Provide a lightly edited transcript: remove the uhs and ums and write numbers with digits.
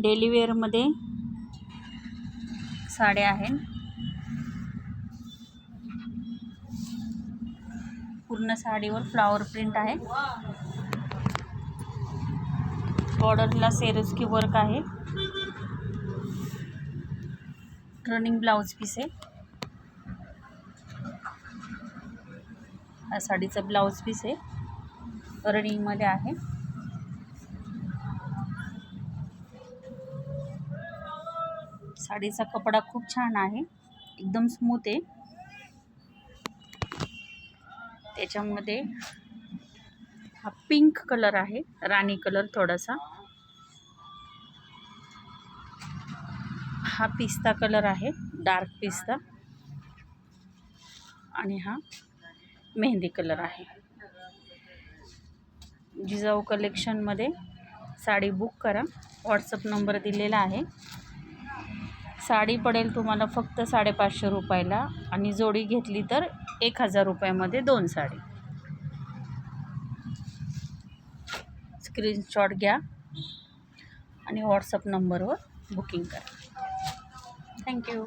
Daily वेअरमध्ये साड्या आहेत. पूर्ण साडीवर फ्लावर प्रिंट आहे. बॉर्डरला सेरोस्की वर्क आहे. रनिंग ब्लाउज पीस आहे. हा साडीचा ब्लाउज पीस आहे, रनिंगमध्ये आहे. साडीचा कपडा खूप छान आहे, एकदम स्मूथ आहे. त्याच्यामध्ये हा पिंक कलर आहे, राणी कलर थोडासा. हा पिस्ता कलर आहे, डार्क पिस्ता. आणि हा मेहंदी कलर आहे. जिजाऊ कलेक्शनमध्ये साडी बुक करा. व्हॉट्सअप नंबर दिलेला आहे. साडी पडेल तुम्हाला फक्त 550 रुपयाला आणि जोडी घेतली तर 1000 रुपयामध्ये 2 साडी. स्क्रीनशॉट घ्या आणि व्हॉट्सअप नंबरवर बुकिंग करा. थँक्यू.